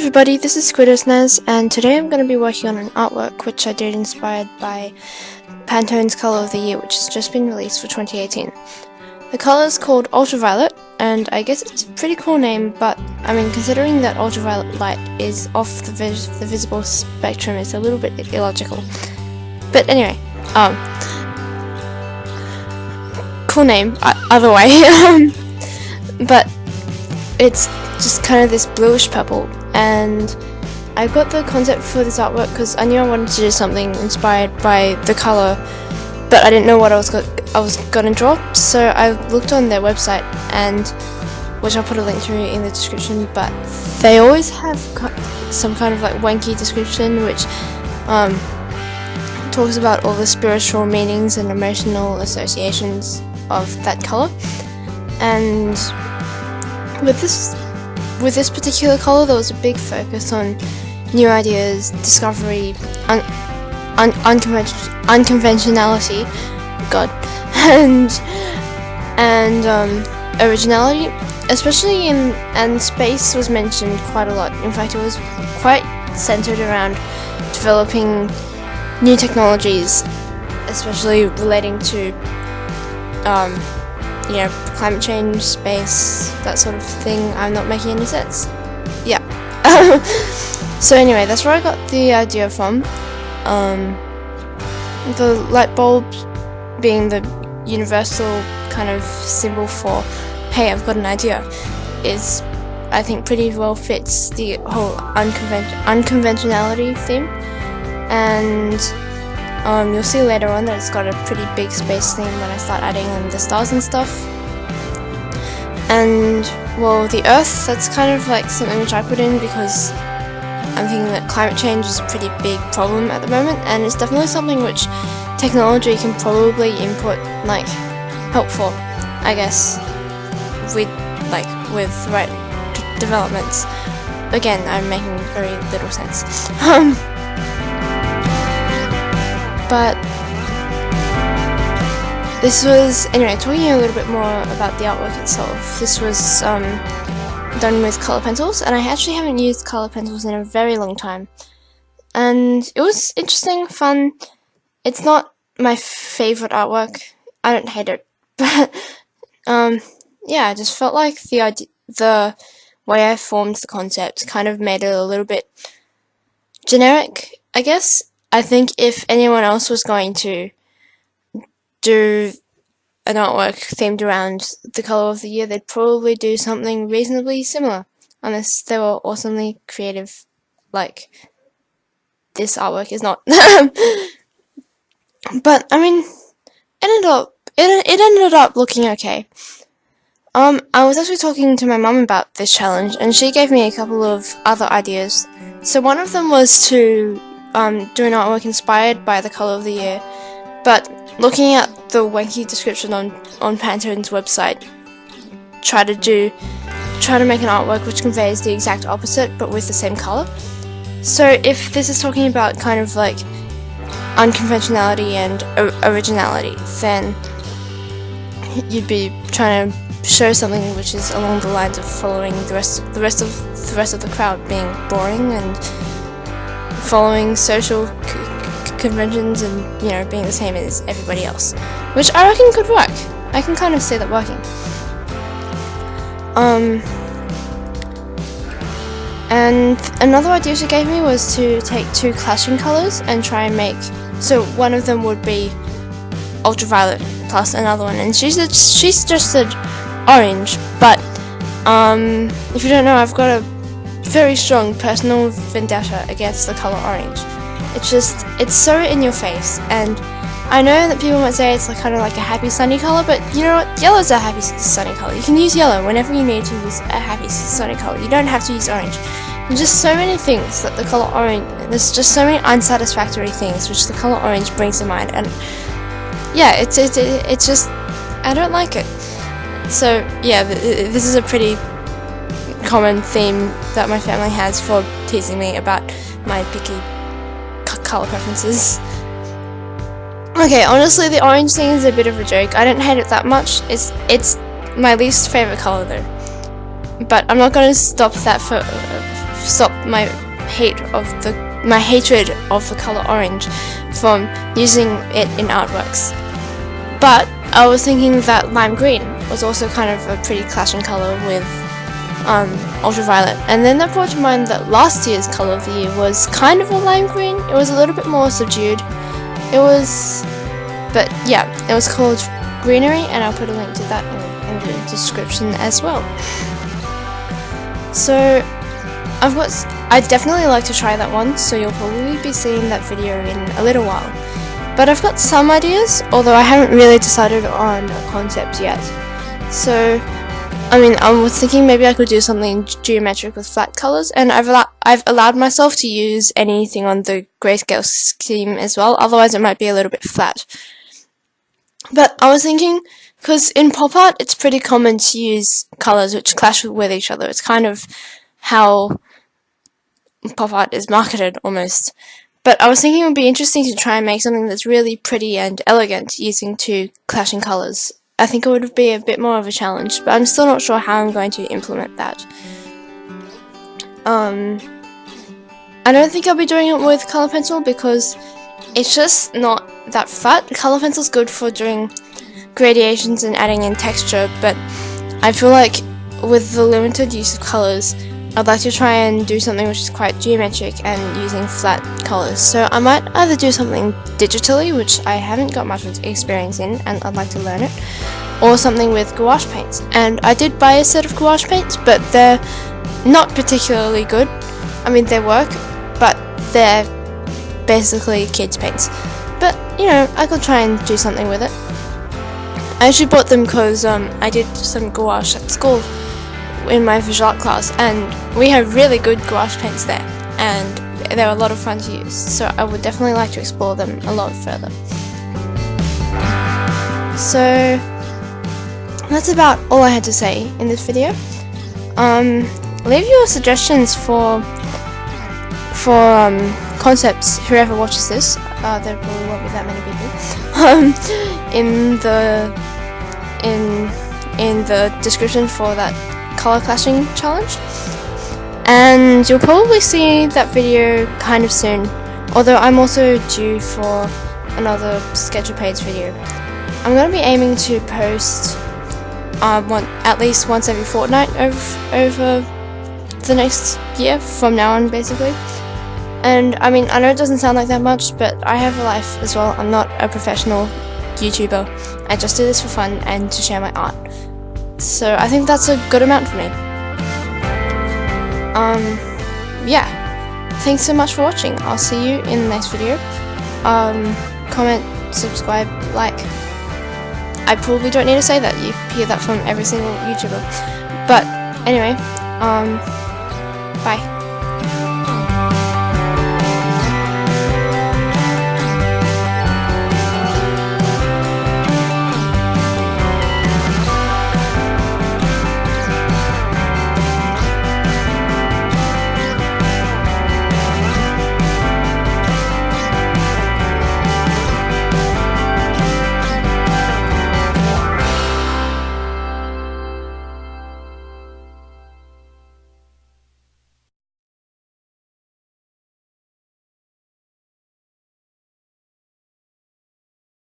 everybody, this is Squiddosnazz, and today I'm going to be working on an artwork which I did inspired by Pantone's Colour of the Year, which has just been released for 2018. The colour is called Ultraviolet, and I guess it's a pretty cool name, but I mean, considering that ultraviolet light is off the visible spectrum, it's a little bit illogical. But anyway, cool name, either way. But it's just kind of this bluish purple, and I got the concept for this artwork because I knew I wanted to do something inspired by the colour, but I didn't know what I was gonna draw. So I looked on their website, and which I'll put a link to in the description, but they always have some kind of like wanky description which talks about all the spiritual meanings and emotional associations of that colour. And with this particular colour, there was a big focus on new ideas, discovery, unconventionality, and originality, especially and space was mentioned quite a lot. In fact, it was quite centered around developing new technologies, especially relating to climate change, space, that sort of thing. I'm not making any sense. Yeah. So anyway, that's where I got the idea from. The light bulb being the universal kind of symbol for, hey, I've got an idea, is, I think, pretty well fits the whole unconventionality theme. And you'll see later on that it's got a pretty big space theme when I start adding in the stars and stuff. And, well, the Earth, that's kind of like something which I put in because I'm thinking that climate change is a pretty big problem at the moment, and it's definitely something which technology can probably input, like, helpful, I guess, with the right developments. Again, I'm making very little sense. But this was, anyway, talking a little bit more about the artwork itself. This was done with colour pencils, and I actually haven't used colour pencils in a very long time. And it was interesting, fun. It's not my favourite artwork. I don't hate it, but yeah, I just felt like the way I formed the concept kind of made it a little bit generic, I guess. I think if anyone else was going to do an artwork themed around the colour of the year, they'd probably do something reasonably similar, unless they were awesomely creative, like this artwork is not. But I mean, it ended up looking okay. I was actually talking to my mum about this challenge, and she gave me a couple of other ideas. So one of them was to do an artwork inspired by the colour of the year, but looking at the wanky description on Pantone's website, try to make an artwork which conveys the exact opposite but with the same colour. So if this is talking about kind of like unconventionality and originality, then you'd be trying to show something which is along the lines of following the rest of the crowd, being boring and following social conventions and, being the same as everybody else, which I reckon could work. I can kind of see that working. And another idea she gave me was to take two clashing colours and try and make, so one of them would be ultraviolet plus another one, and she suggested orange, but if you don't know, I've got a very strong personal vendetta against the colour orange. It's so in your face, and I know that people might say it's like kind of like a happy sunny colour, but you know what, yellow's a happy sunny colour. You can use yellow whenever you need to use a happy sunny colour. You don't have to use orange. There's just so many things that the colour orange, there's just so many unsatisfactory things which the colour orange brings to mind, and yeah, it's just, I don't like it. So yeah, this is a pretty common theme that my family has for teasing me about my picky colour preferences. Okay, honestly, the orange thing is a bit of a joke. I don't hate it that much. It's my least favourite colour though. But I'm not going to stop that stop my hatred of the color orange from using it in artworks. But I was thinking that lime green was also kind of a pretty clashing color with ultraviolet, and then that brought to mind that last year's color of the year was kind of a lime green. It was a little bit more subdued. It was called Greenery, and I'll put a link to that in the description as well. So I'd definitely like to try that one, so you'll probably be seeing that video in a little while. But I've got some ideas, although I haven't really decided on a concept yet. So, I was thinking maybe I could do something geometric with flat colors, and I've allowed myself to use anything on the grayscale scheme as well, otherwise it might be a little bit flat. But I was thinking, because in pop art it's pretty common to use colors which clash with each other. It's kind of how pop art is marketed almost. But I was thinking it would be interesting to try and make something that's really pretty and elegant using two clashing colours. I think it would be a bit more of a challenge, but I'm still not sure how I'm going to implement that. I don't think I'll be doing it with colour pencil because it's just not that flat. Colour pencil's good for doing gradations and adding in texture, but I feel like with the limited use of colours, I'd like to try and do something which is quite geometric and using flat colours. So I might either do something digitally, which I haven't got much experience in and I'd like to learn it, or something with gouache paints. And I did buy a set of gouache paints, but they're not particularly good. They work, but they're basically kids' paints. But, I could try and do something with it. I actually bought them because I did some gouache at school in my visual art class, and we have really good gouache paints there, and they're a lot of fun to use, so I would definitely like to explore them a lot further. So that's about all I had to say in this video. Leave your suggestions for concepts, whoever watches this, there probably won't be that many people, in the description for that color clashing challenge, and you'll probably see that video kind of soon, although I'm also due for another sketch page video. I'm going to be aiming to post at least once every fortnight over the next year from now on, basically. And I know it doesn't sound like that much, but I have a life as well. I'm not a professional YouTuber. I just do this for fun and to share my art. So I think that's a good amount for me. Thanks so much for watching. I'll see you in the next video. Comment, subscribe, like. I probably don't need to say that. You hear that from every single YouTuber. But anyway, bye.